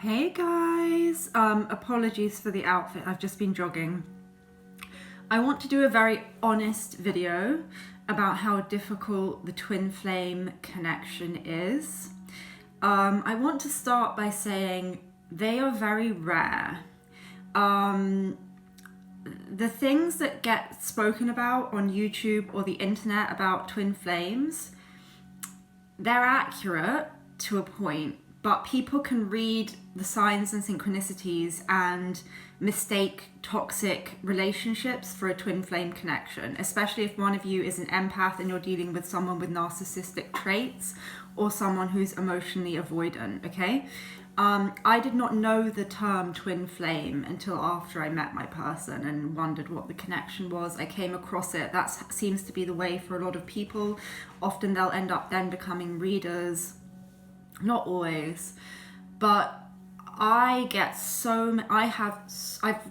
Hey guys, apologies for the outfit, I've just been jogging. I want to do a very honest video about how difficult the twin flame connection is. I want to start by saying they are very rare. The things that get spoken about on YouTube or the internet about twin flames, they're accurate to a point, but people can read the signs and synchronicities and mistake toxic relationships for a twin flame connection, especially if one of you is an empath and you're dealing with someone with narcissistic traits or someone who's emotionally avoidant, okay? I did not know the term twin flame until after I met my person and wondered what the connection was. I came across it. That seems to be the way for a lot of people. Often they'll end up then becoming readers. Not always, but I've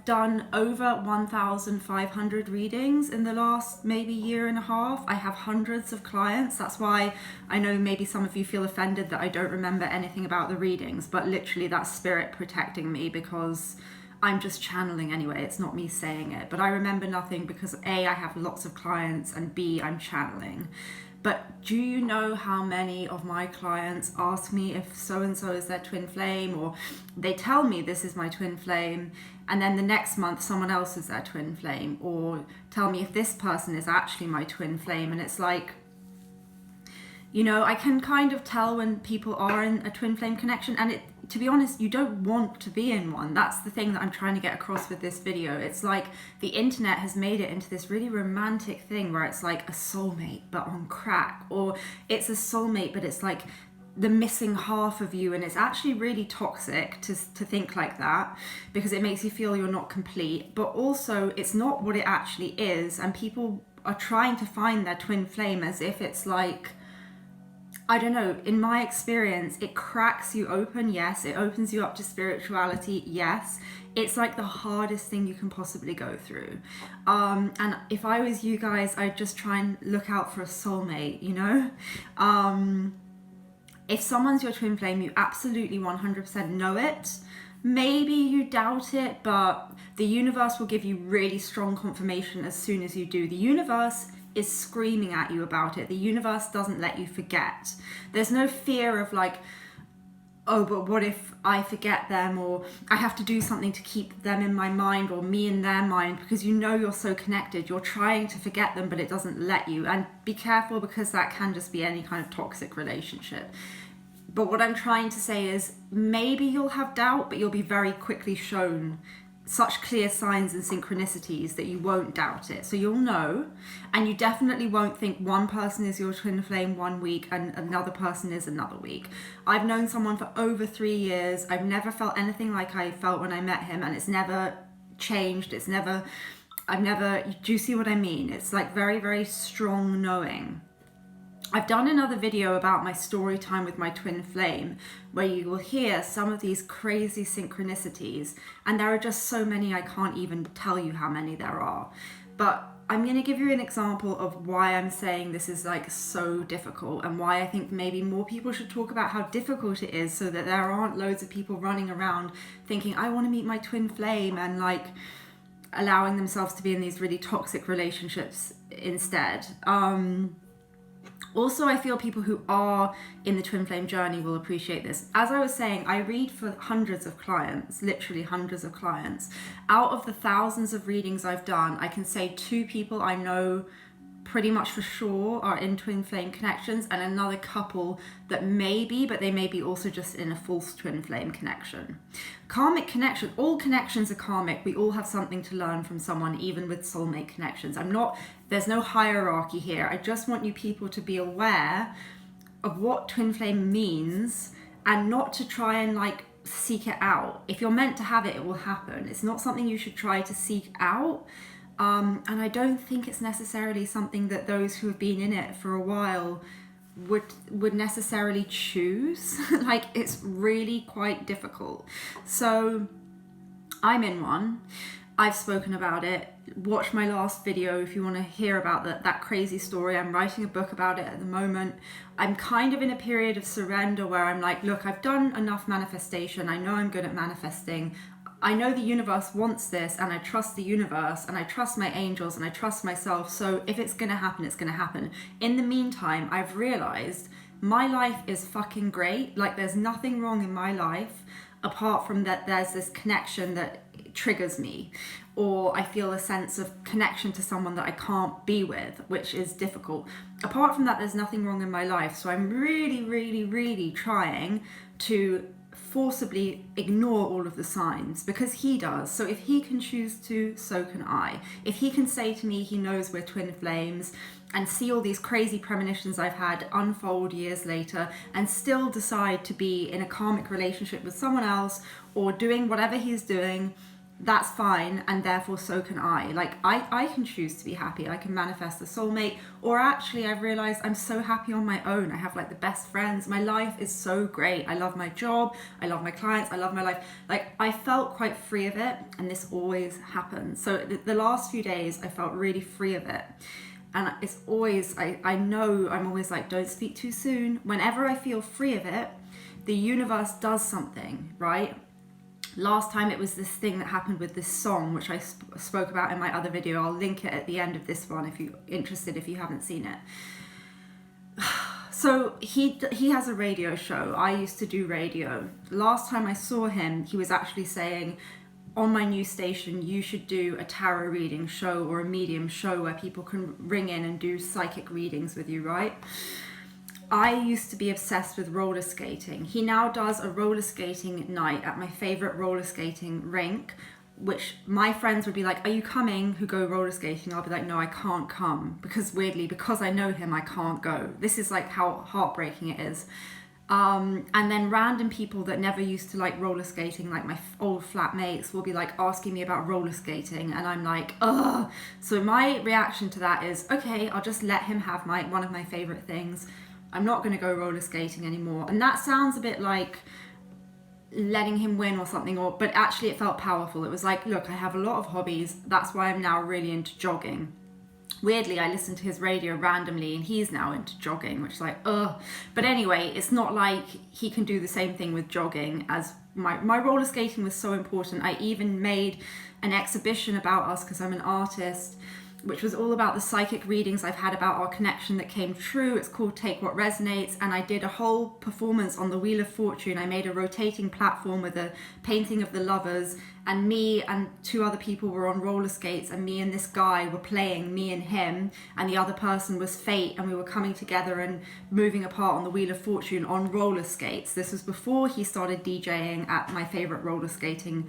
done over 1,500 readings in the last maybe year and a half. I have hundreds of clients. That's why I know maybe some of you feel offended that I don't remember anything about the readings, but literally that's spirit protecting me because I'm just channeling anyway. It's not me saying it, but I remember nothing because A, I have lots of clients, and B, I'm channeling. But do you know how many of my clients ask me if so-and-so is their twin flame, or they tell me this is my twin flame, and then the next month someone else is their twin flame, or tell me if this person is actually my twin flame. And it's like, you know, I can kind of tell when people are in a twin flame connection, and to be honest, you don't want to be in one. That's the thing that I'm trying to get across with this video. It's like the internet has made it into this really romantic thing where it's like a soulmate but on crack, or it's a soulmate but it's like the missing half of you, and it's actually really toxic to think like that because it makes you feel you're not complete, but also it's not what it actually is. And people are trying to find their twin flame as if it's like, I don't know, in my experience, it cracks you open, yes. It opens you up to spirituality, yes. It's like the hardest thing you can possibly go through. And if I was you guys, I'd just try and look out for a soulmate, you know? If someone's your twin flame, you absolutely 100% know it. Maybe you doubt it, but the universe will give you really strong confirmation as soon as you do. The universe is screaming at you about it. The universe doesn't let you forget. There's no fear of like, oh, but what if I forget them, or I have to do something to keep them in my mind or me in their mind, because you know you're so connected. You're trying to forget them, but it doesn't let you. And be careful, because that can just be any kind of toxic relationship. But what I'm trying to say is maybe you'll have doubt, but you'll be very quickly shown such clear signs and synchronicities that you won't doubt it. So you'll know, and you definitely won't think one person is your twin flame one week and another person is another week. I've known someone for over 3 years. I've never felt anything like I felt when I met him, and it's never changed. Do you see what I mean? It's like very, very strong knowing. I've done another video about my story time with my twin flame, where you will hear some of these crazy synchronicities, and there are just so many I can't even tell you how many there are. But I'm going to give you an example of why I'm saying this is like so difficult, and why I think maybe more people should talk about how difficult it is, so that there aren't loads of people running around thinking I want to meet my twin flame and like allowing themselves to be in these really toxic relationships instead. Also, I feel people who are in the twin flame journey will appreciate this. As I was saying, I read for hundreds of clients, literally hundreds of clients. Out of the thousands of readings I've done, I can say 2 people I know pretty much for sure are in twin flame connections, and another couple that maybe, but they may be also just in a false twin flame connection. Karmic connection, all connections are karmic. We all have something to learn from someone, even with soulmate connections. There's no hierarchy here. I just want you people to be aware of what twin flame means, and not to try and like seek it out. If you're meant to have it, it will happen. It's not something you should try to seek out. And I don't think it's necessarily something that those who have been in it for a while would necessarily choose. Like, it's really quite difficult. So I'm in one. I've spoken about it. Watch my last video if you want to hear about that crazy story. I'm writing a book about it at the moment. I'm kind of in a period of surrender where I'm like, look, I've done enough manifestation. I know I'm good at manifesting. I know the universe wants this, and I trust the universe, and I trust my angels, and I trust myself. So if it's going to happen, it's going to happen. In the meantime, I've realized my life is fucking great. Like, there's nothing wrong in my life apart from that there's this connection that triggers me, or I feel a sense of connection to someone that I can't be with, which is difficult. Apart from that, there's nothing wrong in my life. So I'm really, really, really trying to forcibly ignore all of the signs, because he does. So if he can choose to, so can I. If he can say to me he knows we're twin flames, and see all these crazy premonitions I've had unfold years later, and still decide to be in a karmic relationship with someone else or doing whatever he's doing, that's fine, and therefore so can I. Like, I can choose to be happy. I can manifest a soulmate, or actually I've realized I'm so happy on my own. I have like the best friends. My life is so great. I love my job. I love my clients. I love my life. Like, I felt quite free of it, and this always happens. So the last few days I felt really free of it. And it's always, I know I'm always like, don't speak too soon. Whenever I feel free of it, the universe does something, right? Last time it was this thing that happened with this song, which I spoke about in my other video. I'll link it at the end of this one if you're interested, if you haven't seen it. So he has a radio show. I used to do radio. Last time I saw him, he was actually saying, on my new station, you should do a tarot reading show or a medium show where people can ring in and do psychic readings with you, right? I used to be obsessed with roller skating. He now does a roller skating night at my favorite roller skating rink, which my friends would be like, are you coming, who go roller skating? I'll be like, no, I can't come, because weirdly, because I know him, I can't go. This is like how heartbreaking it is. And then random people that never used to like roller skating, like my old flatmates, will be like asking me about roller skating, and I'm like, ugh. So my reaction to that is, okay, I'll just let him have one of my favorite things. I'm not going to go roller skating anymore. And that sounds a bit like letting him win or something, but actually it felt powerful. It was like, look, I have a lot of hobbies. That's why I'm now really into jogging. Weirdly, I listen to his radio randomly, and he's now into jogging, which is like, ugh. But anyway, it's not like he can do the same thing with jogging as my roller skating was so important. I even made an exhibition about us, because I'm an artist, which was all about the psychic readings I've had about our connection that came true. It's called Take What Resonates, and I did a whole performance on the Wheel of Fortune. I made a rotating platform with a painting of the lovers, and me and two other people were on roller skates, and me and this guy were playing, me and him, and the other person was fate, and we were coming together and moving apart on the Wheel of Fortune on roller skates. This was before he started DJing at my favorite roller skating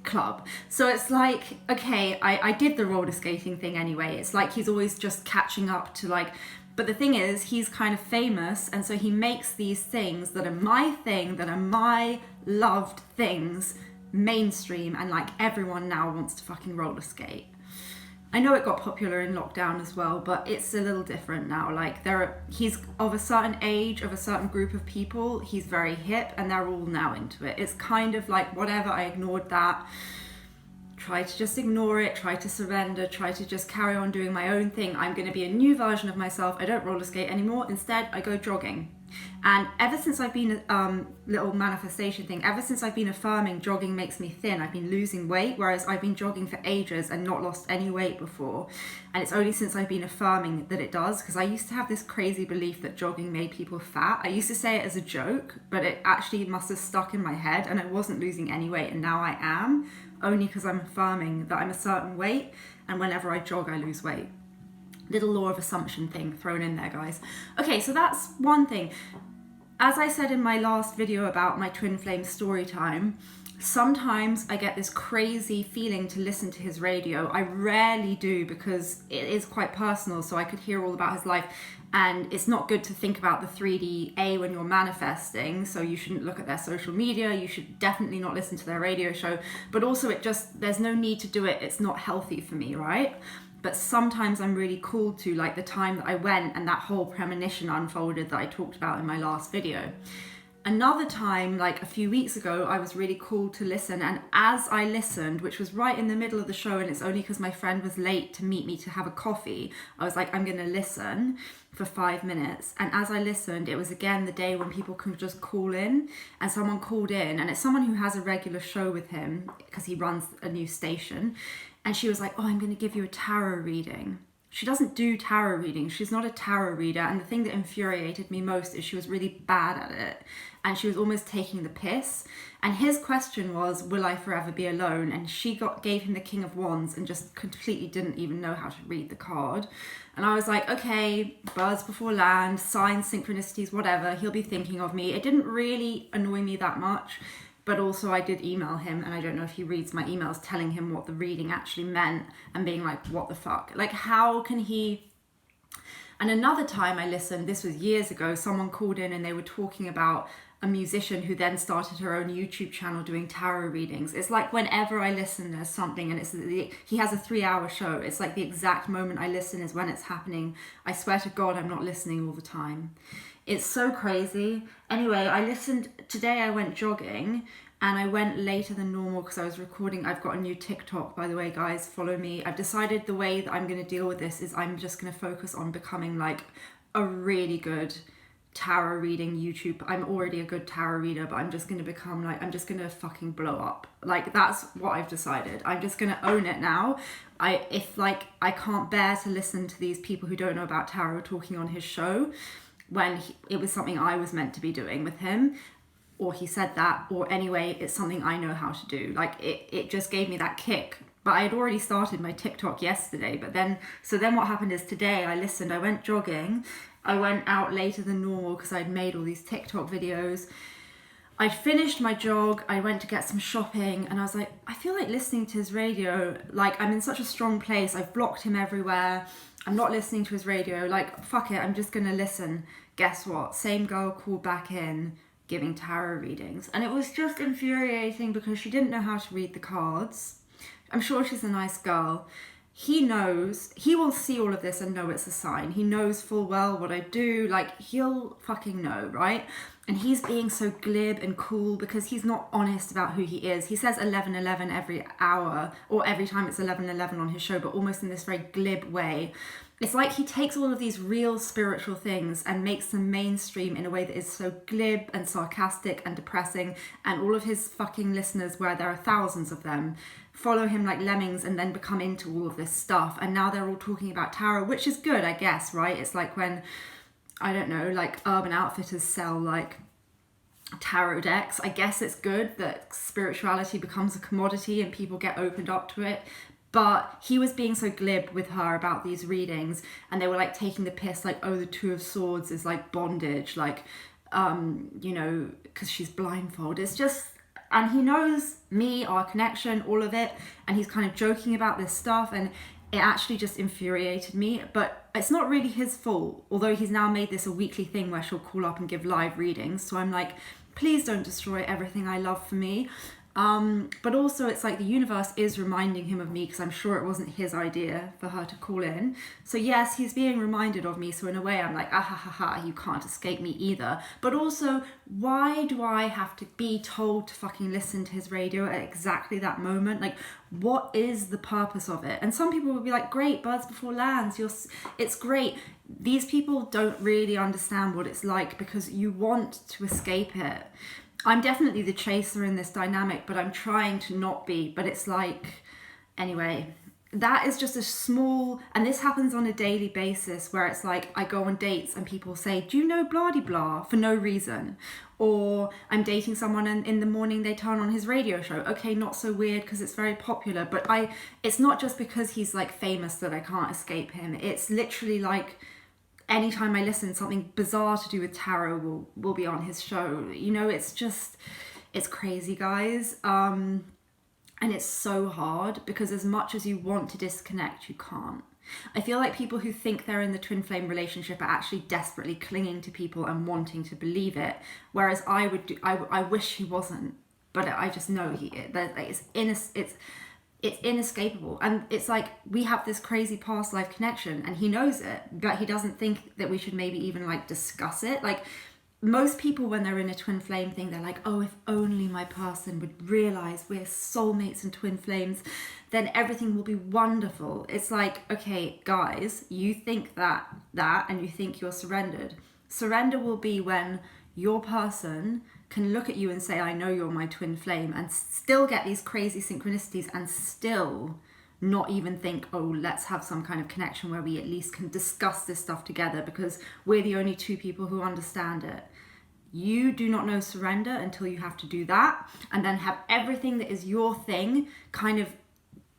club. So it's like, okay, I did the roller skating thing anyway. It's like he's always just catching up to like, but the thing is, he's kind of famous, and so he makes these things that are my thing, that are my loved things, mainstream, and like everyone now wants to fucking roller skate. I know it got popular in lockdown as well, but it's a little different now. Like, he's of a certain age, of a certain group of people, he's very hip, and they're all now into it. It's kind of like, whatever, I ignored that. Try to just ignore it, try to surrender, try to just carry on doing my own thing. I'm going to be a new version of myself. I don't roller skate anymore. Instead, I go jogging. And ever since I've been, little manifestation thing, ever since I've been affirming jogging makes me thin, I've been losing weight, whereas I've been jogging for ages and not lost any weight before. And it's only since I've been affirming that it does, because I used to have this crazy belief that jogging made people fat. I used to say it as a joke, but it actually must have stuck in my head, and I wasn't losing any weight, and now I am, only because I'm affirming that I'm a certain weight, and whenever I jog, I lose weight. Little law of assumption thing thrown in there, guys. Okay, so that's one thing. As I said in my last video about my twin flame story time, sometimes I get this crazy feeling to listen to his radio. I rarely do, because it is quite personal, so I could hear all about his life, and it's not good to think about the 3D when you're manifesting, so you shouldn't look at their social media, you should definitely not listen to their radio show, but also there's no need to do it, it's not healthy for me, right? But sometimes I'm really called to, like the time that I went and that whole premonition unfolded that I talked about in my last video. Another time, like a few weeks ago, I was really called to listen, and as I listened, which was right in the middle of the show, and it's only because my friend was late to meet me to have a coffee, I was like, I'm gonna listen for 5 minutes. And as I listened, it was again the day when people can just call in, and someone called in, and it's someone who has a regular show with him because he runs a new station, and she was like, oh, I'm gonna give you a tarot reading. She doesn't do tarot readings. She's not a tarot reader. And the thing that infuriated me most is she was really bad at it. And she was almost taking the piss. And his question was, will I forever be alone? And she gave him the King of Wands and just completely didn't even know how to read the card. And I was like, okay, birds before land, signs, synchronicities, whatever. He'll be thinking of me. It didn't really annoy me that much. But also I did email him, and I don't know if he reads my emails, telling him what the reading actually meant and being like, what the fuck? Like, how can he... And another time I listened, this was years ago, someone called in and they were talking about a musician who then started her own YouTube channel doing tarot readings. It's like whenever I listen, there's something, and he has a 3-hour show. It's like the exact moment I listen is when it's happening. I swear to God, I'm not listening all the time. It's so crazy. Anyway, I listened, today I went jogging, and I went later than normal because I was recording. I've got a new TikTok, by the way, guys, follow me. I've decided the way that I'm going to deal with this is I'm just going to focus on becoming like a really good tarot reading YouTube. I'm already a good tarot reader, but I'm just going to become like, I'm just going to fucking blow up. Like, that's what I've decided. I'm just going to own it now. I can't bear to listen to these people who don't know about tarot talking on his show when it was something I was meant to be doing with him, or he said that, or anyway, it's something I know how to do. Like, it just gave me that kick. But I had already started my TikTok yesterday, but then what happened is today I listened, I went jogging, I went out later than normal because I'd made all these TikTok videos. I finished my jog, I went to get some shopping, and I was like, I feel like listening to his radio. Like, I'm in such a strong place, I've blocked him everywhere, I'm not listening to his radio, like, fuck it, I'm just gonna listen. Guess what? Same girl called back in, giving tarot readings. And it was just infuriating because she didn't know how to read the cards. I'm sure she's a nice girl. He knows, he will see all of this and know it's a sign. He knows full well what I do, like, he'll fucking know, right? And he's being so glib and cool because he's not honest about who he is. He says 11:11 every hour, or every time it's 11:11 on his show, but almost in this very glib way. It's like he takes all of these real spiritual things and makes them mainstream in a way that is so glib and sarcastic and depressing, and all of his fucking listeners, where there are thousands of them, follow him like lemmings and then become into all of this stuff. And now they're all talking about tarot, which is good, I guess, right? It's like when, I don't know, like Urban Outfitters sell like tarot decks. I guess it's good that spirituality becomes a commodity and people get opened up to it. But he was being so glib with her about these readings, and they were like taking the piss, like, oh, the Two of Swords is like bondage, like, you know, because she's blindfolded. It's just, and he knows me, our connection, all of it, and he's kind of joking about this stuff, and it actually just infuriated me. But it's not really his fault, although he's now made this a weekly thing where she'll call up and give live readings. So I'm like, please don't destroy everything I love for me. But also it's like the universe is reminding him of me, because I'm sure it wasn't his idea for her to call in. So yes, he's being reminded of me. So in a way I'm like, ah ha ha ha, you can't escape me either. But also, why do I have to be told to fucking listen to his radio at exactly that moment? Like, what is the purpose of it? And some people will be like, great, birds before lands, it's great. These people don't really understand what it's like, because you want to escape it. I'm definitely the chaser in this dynamic, but I'm trying to not be. But it's like, anyway, that is just a small, and this happens on a daily basis, where it's like I go on dates and people say, do you know blah de blah, for no reason? Or I'm dating someone and in the morning they turn on his radio show. Okay, not so weird because it's very popular, but it's not just because he's like famous that I can't escape him. It's literally like, anytime I listen, something bizarre to do with tarot will be on his show. You know, it's just, it's crazy, guys. And it's so hard, because as much as you want to disconnect, you can't. I feel like people who think they're in the twin flame relationship are actually desperately clinging to people and wanting to believe it. Whereas I wish he wasn't, but I just know he is. It's inescapable. And it's like, we have this crazy past life connection and he knows it, but he doesn't think that we should maybe even like discuss it. Like, most people, when they're in a twin flame thing, they're like, oh, if only my person would realize we're soulmates and twin flames, then everything will be wonderful. It's like, okay, guys, you think that and you think you're surrendered. Surrender will be when your person can look at you and say, I know you're my twin flame, and still get these crazy synchronicities and still not even think, oh, let's have some kind of connection where we at least can discuss this stuff together because we're the only two people who understand it. You do not know surrender until you have to do that, and then have everything that is your thing kind of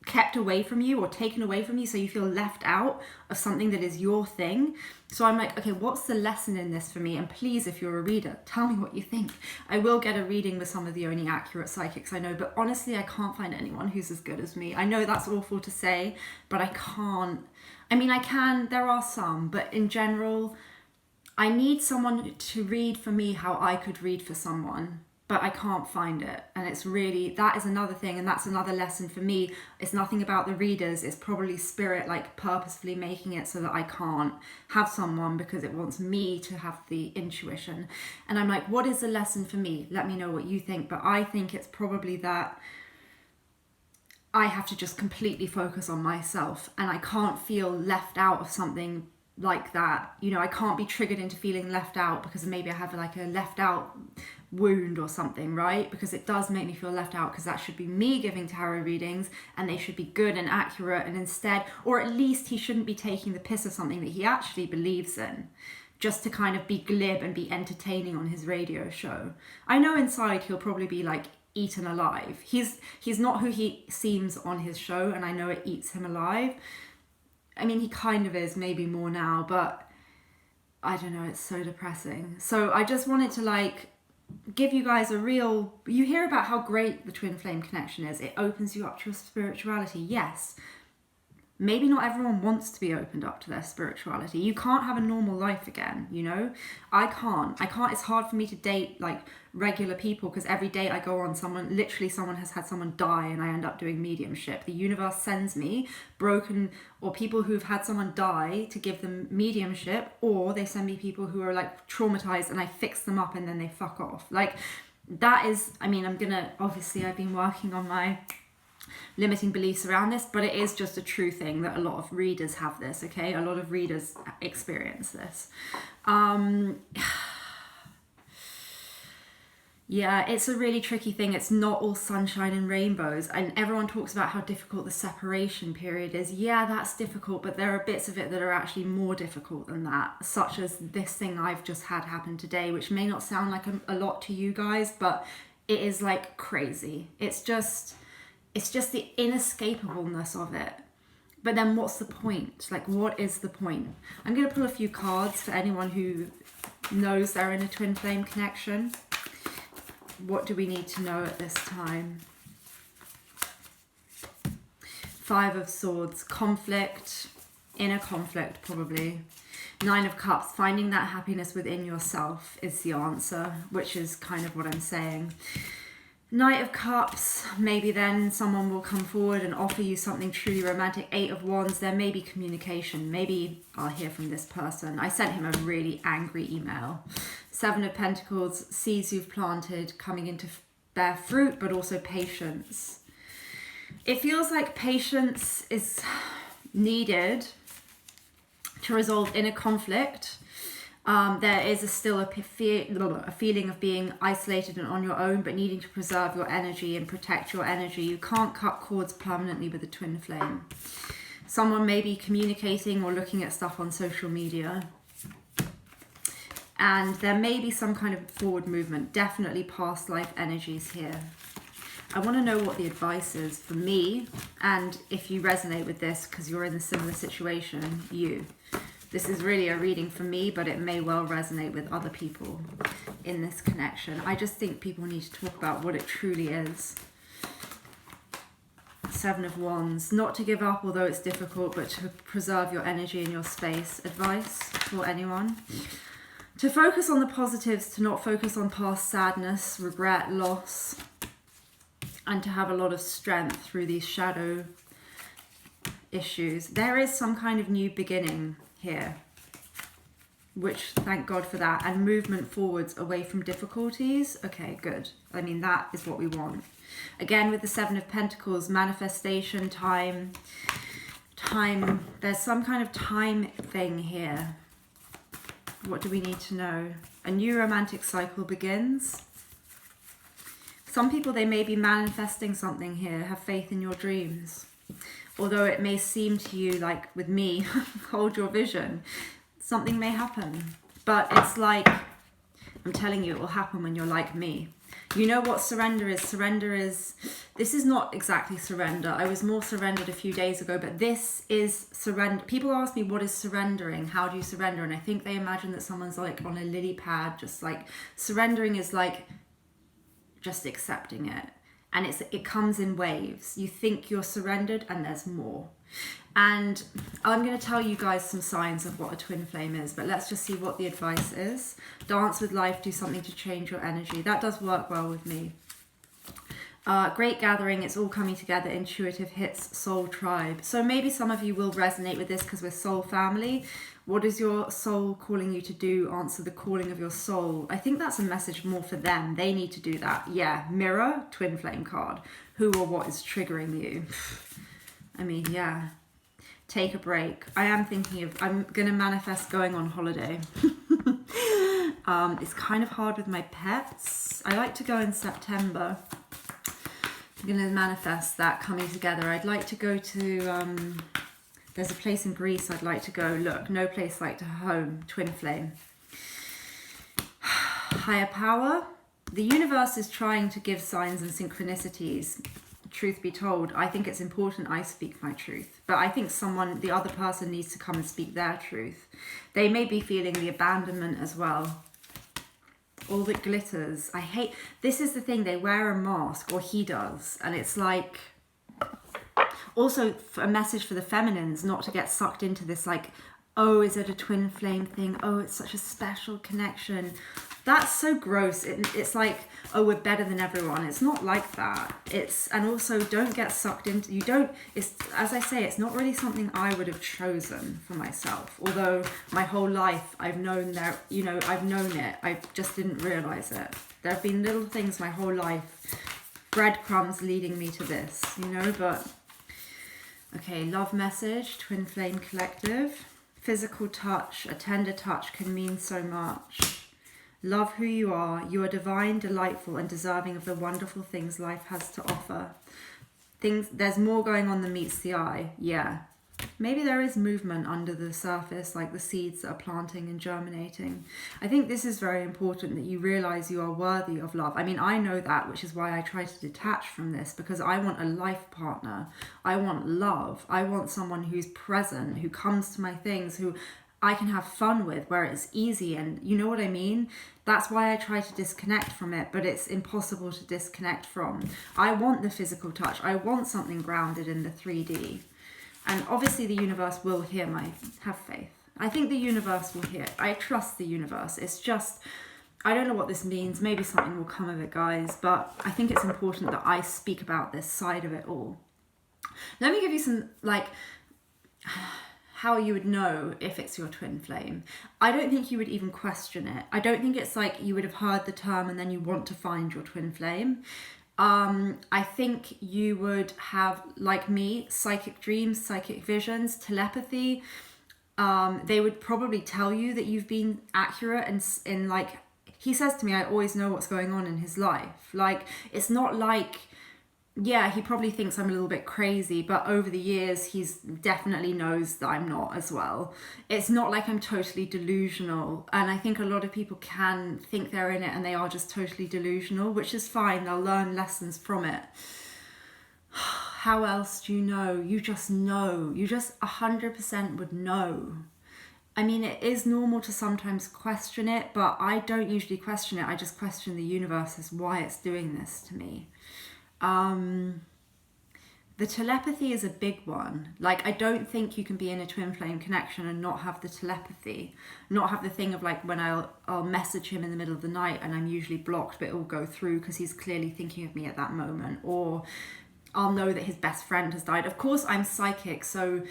kept away from you or taken away from you, so you feel left out of something that is your thing. So I'm like, okay, what's the lesson in this for me? And please, if you're a reader, tell me what you think. I will get a reading with some of the only accurate psychics I know, but honestly, I can't find anyone who's as good as me. I know that's awful to say, but I can't. I mean, I can, there are some, but in general, I need someone to read for me how I could read for someone, but I can't find it. And it's really, that is another thing, and that's another lesson for me. It's nothing about the readers, it's probably spirit like purposefully making it so that I can't have someone because it wants me to have the intuition. And I'm like, what is the lesson for me? Let me know what you think. But I think it's probably that I have to just completely focus on myself, and I can't feel left out of something like that. You know, I can't be triggered into feeling left out because maybe I have like a left out wound or something, right? Because it does make me feel left out, because that should be me giving tarot readings and they should be good and accurate, and instead, or at least he shouldn't be taking the piss of something that he actually believes in just to kind of be glib and be entertaining on his radio show. I know inside he'll probably be like eaten alive. He's not who he seems on his show, and I know it eats him alive. I mean, he kind of is, maybe more now, but I don't know, it's so depressing. So I just wanted to like give you guys a real, you hear about how great the twin flame connection is. It opens you up to your spirituality. Yes, maybe not everyone wants to be opened up to their spirituality. You can't have a normal life again, you know? I can't. It's hard for me to date like regular people, because every day I go on, someone has had someone die and I end up doing mediumship. The universe sends me broken, or people who've had someone die to give them mediumship, or they send me people who are like traumatized and I fix them up and then they fuck off. Like that is, I mean, obviously I've been working on my limiting beliefs around this, but it is just a true thing that a lot of readers have this, okay? A lot of readers experience this. Yeah, it's a really tricky thing. It's not all sunshine and rainbows, and everyone talks about how difficult the separation period is. Yeah, that's difficult, but there are bits of it that are actually more difficult than that, such as this thing I've just had happen today, which may not sound like a lot to you guys, but it is like crazy. It's just the inescapableness of it. But then what's the point? Like, what is the point? I'm going to pull a few cards for anyone who knows they're in a twin flame connection. What do we need to know at this time? Five of Swords, conflict, inner conflict probably. Nine of Cups, finding that happiness within yourself is the answer, which is kind of what I'm saying. Knight of Cups, maybe then someone will come forward and offer you something truly romantic. Eight of Wands, there may be communication. Maybe I'll hear from this person. I sent him a really angry email. Seven of Pentacles, seeds you've planted coming into bear fruit, but also patience. It feels like patience is needed to resolve inner conflict. There is still a feeling of being isolated and on your own, but needing to preserve your energy and protect your energy. You can't cut cords permanently with a twin flame. Someone may be communicating or looking at stuff on social media. And there may be some kind of forward movement, definitely past life energies here. I want to know what the advice is for me, and if you resonate with this because you're in a similar situation, This is really a reading for me, but it may well resonate with other people in this connection. I just think people need to talk about what it truly is. Seven of Wands, not to give up although it's difficult, but to preserve your energy and your space. Advice for anyone? To focus on the positives, to not focus on past sadness, regret, loss, and to have a lot of strength through these shadow issues. There is some kind of new beginning here. which thank God for that, and movement forwards away from difficulties. Okay, good. I mean, that is what we want. Again, with the Seven of Pentacles, manifestation, time, there's some kind of time thing here. What do we need to know? A new romantic cycle begins. Some people, they may be manifesting something here. Have faith in your dreams. Although it may seem to you like with me, hold your vision. Something may happen. But it's like, I'm telling you, it will happen when you're like me. You know what surrender is? Surrender is, this is not exactly surrender. I was more surrendered a few days ago, but this is surrender. People ask me, what is surrendering? How do you surrender? And I think they imagine that someone's like on a lily pad, just like, surrendering is like just accepting it. And it comes in waves. You think you're surrendered and there's more. And I'm going to tell you guys some signs of what a twin flame is, but let's just see what the advice is. Dance with life, do something to change your energy. That does work well with me. Great gathering, it's all coming together, intuitive hits, soul tribe. So maybe some of you will resonate with this because we're soul family. What is your soul calling you to do? Answer the calling of your soul. I think that's a message more for them. They need to do that. Yeah, mirror, twin flame card. Who or what is triggering you? I mean, yeah. Take a break. I am thinking of, I'm going to manifest going on holiday. It's kind of hard with my pets. I like to go in September. I'm going to manifest that coming together. I'd like to go to, there's a place in Greece I'd like to go. Look, no place like home, twin flame. Higher power. The universe is trying to give signs and synchronicities. Truth be told, I think it's important I speak my truth. But I think the other person needs to come and speak their truth. They may be feeling the abandonment as well. All that glitters. I hate, this is the thing, they wear a mask, or he does. And it's like, also a message for the feminines not to get sucked into this like, oh, is it a twin flame thing? Oh, it's such a special connection. That's so gross. It's like, oh, we're better than everyone. It's not like that. And also don't get sucked into, it's, as I say, it's not really something I would have chosen for myself. Although my whole life I've known I've known it. I just didn't realize it. There have been little things my whole life, breadcrumbs leading me to this, but okay, love message, twin flame collective. Physical touch, a tender touch can mean so much. Love who you are. You are divine, delightful, and deserving of the wonderful things life has to offer. There's more going on than meets the eye. Yeah. Maybe there is movement under the surface, like the seeds that are planting and germinating. I think this is very important, that you realize you are worthy of love. I mean, I know that, which is why I try to detach from this, because I want a life partner. I want love. I want someone who's present, who comes to my things, who I can have fun with, where it's easy, and you know what I mean? That's why I try to disconnect from it, but it's impossible to disconnect from. I want the physical touch. I want something grounded in the 3D. And obviously the universe will hear have faith. I think the universe will hear. I trust the universe. It's just, I don't know what this means. Maybe something will come of it, guys, but I think it's important that I speak about this side of it all. Let me give you some, how you would know if it's your twin flame. I don't think you would even question it. I don't think it's like you would have heard the term and then you want to find your twin flame. I think you would have, like me, psychic dreams, psychic visions, telepathy. They would probably tell you that you've been accurate, and he says to me, I always know what's going on in his life. It's not like, yeah, he probably thinks I'm a little bit crazy, but over the years, he's definitely knows that I'm not as well. It's not like I'm totally delusional. And I think a lot of people can think they're in it and they are just totally delusional, which is fine. They'll learn lessons from it. How else do you know? You just know. You just 100% would know. I mean, it is normal to sometimes question it, but I don't usually question it. I just question the universe as why it's doing this to me. The telepathy is a big one. I don't think you can be in a twin flame connection and not have the telepathy, not have the thing of when I'll message him in the middle of the night and I'm usually blocked, but it will go through because he's clearly thinking of me at that moment, or I'll know that his best friend has died. Of course, I'm psychic, so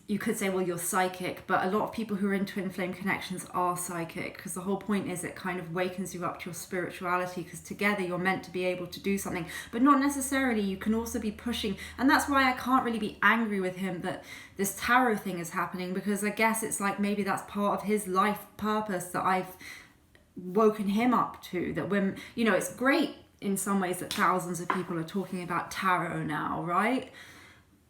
you could say, well, you're psychic, but a lot of people who are in twin flame connections are psychic, because the whole point is it kind of wakens you up to your spirituality, because together you're meant to be able to do something, but not necessarily. You can also be pushing, and that's why I can't really be angry with him that this tarot thing is happening, because I guess it's like maybe that's part of his life purpose that I've woken him up to, that when, you know, it's great in some ways that thousands of people are talking about tarot now, right?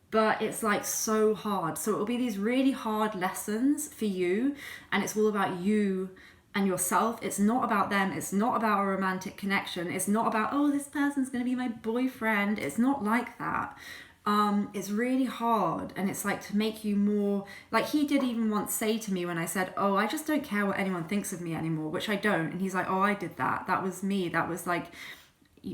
But it's like so hard. So it'll be these really hard lessons for you, and it's all about you and yourself. It's not about them. It's not about a romantic connection. It's not about, oh, this person's going to be my boyfriend. It's not like that. It's really hard, and it's like to make you more, like he did even once say to me when I said, oh, I just don't care what anyone thinks of me anymore, which I don't. And he's like, oh, I did that. That was me. That was like,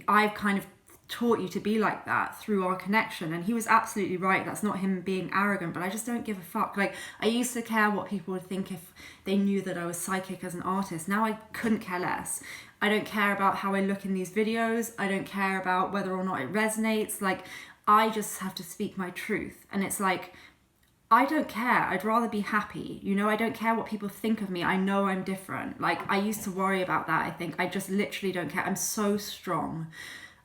I've kind of taught you to be like that through our connection. And he was absolutely right. That's not him being arrogant, but I just don't give a fuck. Like, I used to care what people would think if they knew that I was psychic as an artist. Now I couldn't care less. I don't care about how I look in these videos. I don't care about whether or not it resonates. Like, I just have to speak my truth. And it's like, I don't care. I'd rather be happy. You know, I don't care what people think of me. I know I'm different. Like, I used to worry about that, I think. I just literally don't care. I'm so strong.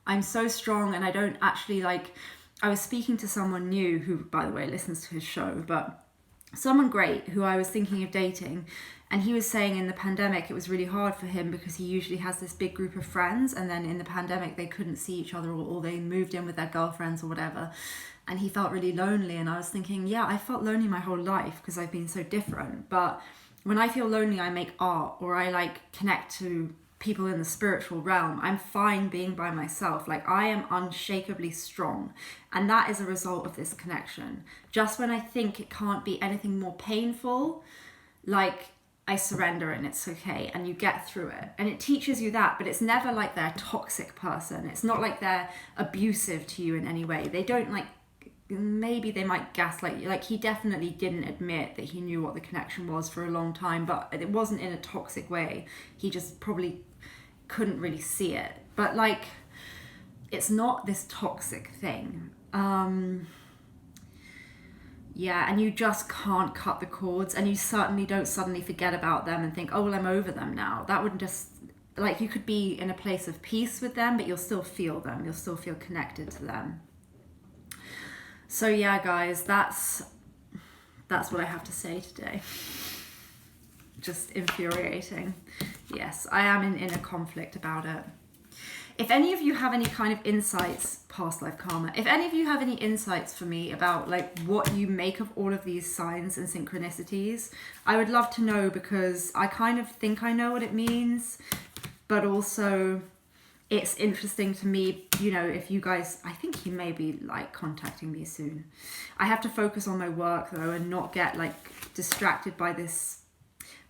I'm so strong, and I don't actually, like, I was speaking to someone new who, by the way, listens to his show, but someone great who I was thinking of dating, and he was saying in the pandemic it was really hard for him because he usually has this big group of friends, and then in the pandemic they couldn't see each other, or they moved in with their girlfriends or whatever, and he felt really lonely. And I was thinking, yeah, I felt lonely my whole life because I've been so different, but when I feel lonely I make art, or I like connect to people in the spiritual realm. I'm fine being by myself. Like, I am unshakably strong, and that is a result of this connection. Just when I think it can't be anything more painful, like, I surrender and it's okay, and you get through it. And it teaches you that, but it's never like they're a toxic person. It's not like they're abusive to you in any way. They don't, like, maybe they might gaslight you. Like, he definitely didn't admit that he knew what the connection was for a long time, but it wasn't in a toxic way. He just probably couldn't really see it. But like, it's not this toxic thing. Yeah, and you just can't cut the cords, and you certainly don't suddenly forget about them and think, oh, well, I'm over them now. That would just, like, you could be in a place of peace with them, but you'll still feel them. You'll still feel connected to them. So yeah, guys, that's what I have to say today. Just infuriating. Yes, I am in inner conflict about it. If any of you have any kind of insights, past life karma, if any of you have any insights for me about like what you make of all of these signs and synchronicities, I would love to know, because I kind of think I know what it means, but also it's interesting to me, you know, if you guys, I think you may be like contacting me soon. I have to focus on my work though, and not get like distracted by this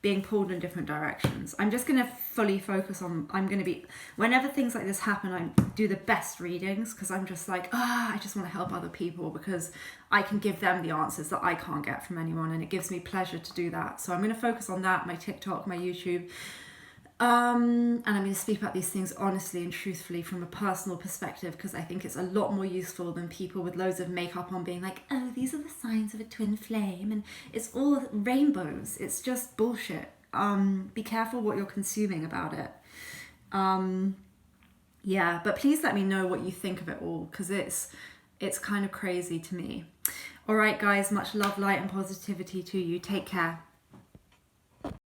being pulled in different directions. I'm just going to fully focus on, I'm going to be, whenever things like this happen, I do the best readings, because I'm just like, I just want to help other people, because I can give them the answers that I can't get from anyone, and it gives me pleasure to do that. So I'm going to focus on that, my TikTok, my YouTube, and I'm going to speak about these things honestly and truthfully from a personal perspective, because I think it's a lot more useful than people with loads of makeup on being like, oh, these are the signs of a twin flame and it's all rainbows. It's just bullshit. Be careful what you're consuming about it. Yeah, but please let me know what you think of it all, because it's kind of crazy to me. All right, guys, much love, light and positivity to you. Take care.